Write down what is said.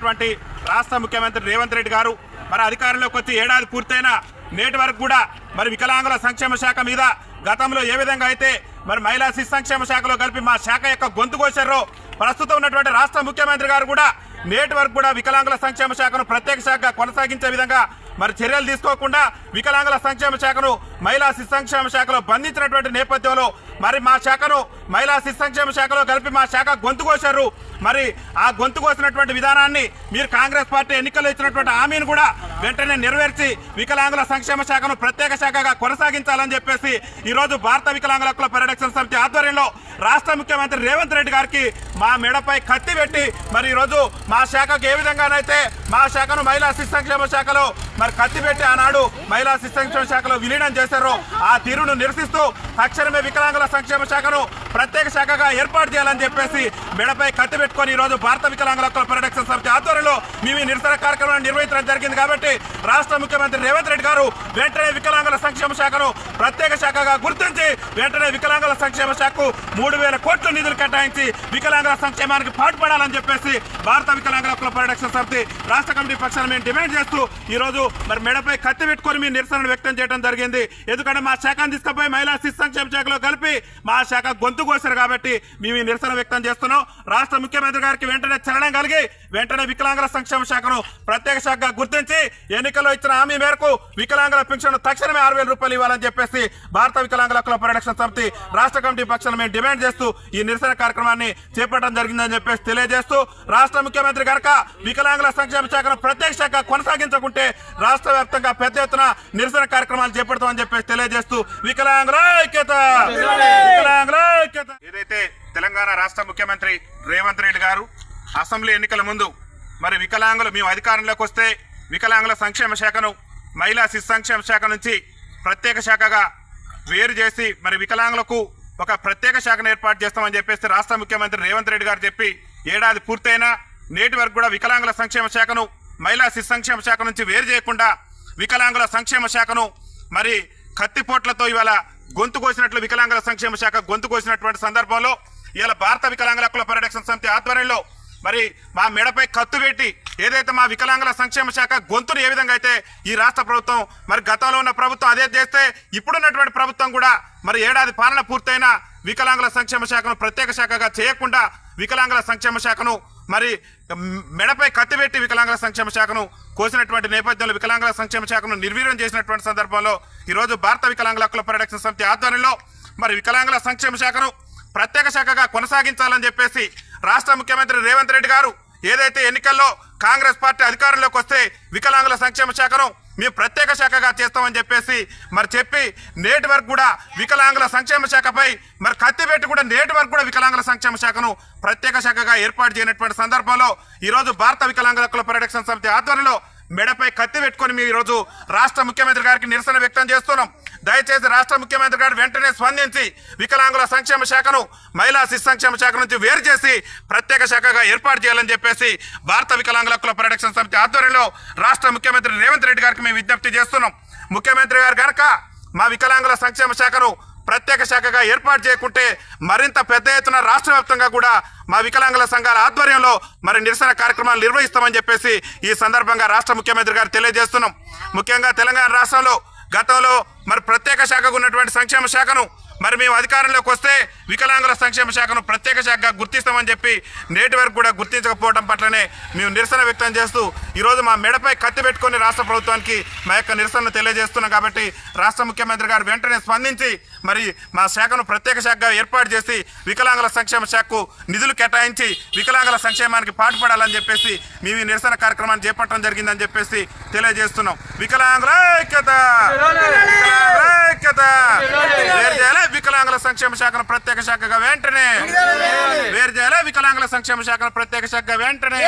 చేసినటువంటి రాష్ట్ర ముఖ్యమంత్రి రేవంత్ రెడ్డి గారు మరి అధికారంలోకి వచ్చి ఏడాది పూర్తయిన నేటి వరకు కూడా మరి వికలాంగుల సంక్షేమ శాఖ మీద గతంలో ఏ విధంగా అయితే మరి మహిళా శిశు సంక్షేమ శాఖలో కలిపి మా శాఖ యొక్క గొంతు కోసారో ప్రస్తుతం ఉన్నటువంటి రాష్ట్ర ముఖ్యమంత్రి గారు కూడా నేటి వరకు కూడా వికలాంగుల సంక్షేమ శాఖను ప్రత్యేక శాఖగా కొనసాగించే విధంగా మరి చర్యలు తీసుకోకుండా వికలాంగుల సంక్షేమ శాఖను మహిళా శిశు సంక్షేమ శాఖలో బంధించినటువంటి నేపథ్యంలో మరి మా శాఖను మహిళా శిశు సంక్షేమ శాఖలో కలిపి మా శాఖ గొంతు కోశారు. మరి ఆ గొంతు కోసినటువంటి విధానాన్ని మీరు కాంగ్రెస్ పార్టీ ఎన్నికల్లో ఇచ్చినటువంటి హామీని కూడా వెంటనే నెరవేర్చి వికలాంగుల సంక్షేమ శాఖను ప్రత్యేక శాఖగా కొనసాగించాలని చెప్పేసి ఈరోజు భారత వికలాంగుల హక్కుల పరిరక్షణ సమితి ఆధ్వర్యంలో రాష్ట్ర ముఖ్యమంత్రి రేవంత్ రెడ్డి గారికి మా మెడపై కత్తి పెట్టి మరి ఈరోజు మా శాఖకు ఏ విధంగానైతే మా శాఖను మహిళా శిశు సంక్షేమ శాఖలో మరి కత్తి పెట్టి ఆనాడు మహిళా శిశు సంక్షేమ శాఖలో విలీనం చేశారో ఆ తీరును నిరసిస్తూ తక్షణమే వికలాంగుల సంక్షేమ శాఖను ప్రత్యేక శాఖగా ఏర్పాటు చేయాలని చెప్పేసి మెడపై కత్తి పెట్టుకొని ఈరోజు భారత వికలాంగుల హక్కుల పరిరక్షణ సమితి ఆధ్వర్యంలో మేము నిరసన కార్యక్రమాన్ని నిర్వహించడం జరిగింది. కాబట్టి రాష్ట్ర ముఖ్యమంత్రి రేవంత్ రెడ్డి గారు వెంటనే వికలాంగుల సంక్షేమ శాఖను ప్రత్యేక శాఖగా గుర్తించి వెంటనే వికలాంగుల సంక్షేమ శాఖకు 3,000 కోట్ల నిధులు కేటాయించి వికలాంగుల సంక్షేమానికి పాటుపడాలని చెప్పేసి భారత వికలాంగుల హక్కుల పరిరక్షణ సమితి రాష్ట్ర కమిటీ పక్షాన మేము డిమాండ్ చేస్తూ ఈరోజు మరి మెడపై కత్తి పెట్టుకొని మీ నిరసనను వ్యక్తం చేయడం జరిగింది. ఎందుకంటే మా శాఖను తీసుకుపోయి మహిళా శిశు సంక్షేమ శాఖలో కలిపి మా శాఖ గొంతు కోసారు కాబట్టి మేము నిరసన వ్యక్తం చేస్తున్నాం. రాష్ట్ర ముఖ్యమంత్రి గారికి వెంటనే చలనం కలిగి వెంటనే వికలాంగుల సంక్షేమ శాఖను ప్రత్యేక శాఖగా గుర్తించి ఎన్నికల్లో ఇచ్చిన హామీ మేరకు వికలాంగుల పెన్షన్ తక్షణమే 6,000 రూపాయలు ఇవ్వాలని చెప్పేసి భారత వికలాంగుల హక్కుల పరిరక్షణ సమితి రాష్ట్ర కమిటీ పక్షాన మేము డిమాండ్ చేస్తూ ఈ నిరసన కార్యక్రమాన్ని చేపట్టడం జరిగిందని చెప్పేసి తెలియజేస్తూ రాష్ట్ర ముఖ్యమంత్రి కనుక వికలాంగుల సంక్షేమ శాఖను ప్రత్యేక శాఖ కొనసాగించకుంటే రాష్ట్ర వ్యాప్తంగా పెద్ద ఎత్తున నిరసన కార్యక్రమాలు చేపడతామని చెప్పేసి తెలియజేస్తూ వికలాంగుల ఐక్యత. ఏదైతే తెలంగాణ రాష్ట్ర ముఖ్యమంత్రి రేవంత్ రెడ్డి గారు అసెంబ్లీ ఎన్నికల ముందు మరి వికలాంగులు మేము అధికారంలోకి వస్తే వికలాంగుల సంక్షేమ శాఖను మహిళా శిశు సంక్షేమ శాఖ నుంచి ప్రత్యేక శాఖగా వేరు చేసి మరి వికలాంగులకు ఒక ప్రత్యేక శాఖను ఏర్పాటు చేస్తామని చెప్పేసి రాష్ట్ర ముఖ్యమంత్రి రేవంత్ రెడ్డి గారు చెప్పి ఏడాది పూర్తయినా నేటి వరకు కూడా వికలాంగుల సంక్షేమ శాఖను మహిళా శిశు సంక్షేమ శాఖ నుంచి వేరు చేయకుండా వికలాంగుల సంక్షేమ శాఖను మరి కత్తిపోట్లతో ఇవాళ గొంతు కోసినట్లు వికలాంగుల సంక్షేమ శాఖ గొంతు కోసినటువంటి సందర్భంలో ఇవాళ భారత వికలాంగుల హక్కుల పరిరక్షణ సమితి ఆధ్వర్యంలో మరి మా మెడపై కత్తు పెట్టి ఏదైతే మా వికలాంగుల సంక్షేమ శాఖ గొంతును ఏ విధంగా అయితే ఈ రాష్ట్ర ప్రభుత్వం మరి గతంలో ఉన్న ప్రభుత్వం అదే చేస్తే ఇప్పుడున్నటువంటి ప్రభుత్వం కూడా మరి ఏడాది పాలన పూర్తయిన వికలాంగుల సంక్షేమ శాఖను ప్రత్యేక శాఖగా చేయకుండా వికలాంగుల సంక్షేమ శాఖను మరి మెడపై కత్తిపెట్టి వికలాంగుల సంక్షేమ శాఖను కోసినటువంటి నేపథ్యంలో వికలాంగుల సంక్షేమ శాఖను నిర్వీర్యం చేసినటువంటి సందర్భంలో ఈరోజు భారత వికలాంగుల హక్కుల పరిరక్షణ సమితి ఆధ్వర్యంలో మరి వికలాంగుల సంక్షేమ శాఖను ప్రత్యేక శాఖగా కొనసాగించాలని చెప్పేసి రాష్ట్ర ముఖ్యమంత్రి రేవంత్ రెడ్డి గారు ఏదైతే ఎన్నికల్లో కాంగ్రెస్ పార్టీ అధికారంలోకి వస్తే వికలాంగుల సంక్షేమ శాఖను మేము ప్రత్యేక శాఖగా చేస్తామని చెప్పేసి మరి చెప్పి నేటి వరకు కూడా వికలాంగుల సంక్షేమ శాఖపై మరి కత్తి పెట్టి కూడా నేటి వరకు కూడా వికలాంగుల సంక్షేమ శాఖను ప్రత్యేక శాఖగా ఏర్పాటు చేయనటువంటి సందర్భంలో ఈరోజు భారత వికలాంగుల హక్కుల పరిరక్షణ సమితి ఆధ్వర్యంలో మెడపై కత్తి పెట్టుకొని మేము ఈరోజు రాష్ట్ర ముఖ్యమంత్రి గారికి నిరసన వ్యక్తం చేస్తున్నాం. దయచేసి రాష్ట్ర ముఖ్యమంత్రి గారు వెంటనే స్పందించి వికలాంగుల సంక్షేమ శాఖను మహిళా శిశు సంక్షేమ శాఖ నుంచి వేరు చేసి ప్రత్యేక శాఖగా ఏర్పాటు చేయాలని చెప్పేసి భారత వికలాంగుల హక్కుల పరిరక్షణ సమితి ఆధ్వర్యంలో రాష్ట్ర ముఖ్యమంత్రి రేవంత్ రెడ్డి గారికి మేము విజ్ఞప్తి చేస్తున్నాం. ముఖ్యమంత్రి గారు కనుక మా వికలాంగుల సంక్షేమ శాఖను ప్రత్యేక శాఖగా ఏర్పాటు చేయకుంటే మరింత పెద్ద ఎత్తున రాష్ట్ర వ్యాప్తంగా కూడా మా వికలాంగుల సంఘాల ఆధ్వర్యంలో మరి నిరసన కార్యక్రమాలు నిర్వహిస్తామని చెప్పేసి ఈ సందర్భంగా రాష్ట్ర ముఖ్యమంత్రి గారు తెలియజేస్తున్నాం. ముఖ్యంగా తెలంగాణ రాష్ట్రంలో గతంలో మరి ప్రత్యేక శాఖకు ఉన్నటువంటి సంక్షేమ శాఖను మరి మేము అధికారంలోకి వస్తే వికలాంగుల సంక్షేమ శాఖను ప్రత్యేక శాఖగా గుర్తిస్తామని చెప్పి నేటి వరకు కూడా గుర్తించకపోవడం పట్లనే మేము నిరసన వ్యక్తం చేస్తూ ఈరోజు మా మెడపై కత్తి పెట్టుకొని రాష్ట్ర ప్రభుత్వానికి మా యొక్క నిరసనను తెలియజేస్తున్నాం. కాబట్టి రాష్ట్ర ముఖ్యమంత్రి గారు వెంటనే స్పందించి మరి మా శాఖను ప్రత్యేక శాఖగా ఏర్పాటు చేసి వికలాంగుల సంక్షేమ శాఖకు నిధులు కేటాయించి వికలాంగుల సంక్షేమానికి పాటుపడాలని చెప్పేసి మేము ఈ నిరసన కార్యక్రమాన్ని చేపట్టడం జరిగిందని చెప్పేసి తెలియజేస్తున్నాం. వికలాంగుల ఐక్యత, వికలాంగుల సంక్షేమ శాఖను ప్రత్యేక శాఖగా వెంటనే వేరు చేయాలి. వికలాంగుల సంక్షేమ శాఖను ప్రత్యేక శాఖగా వెంటనే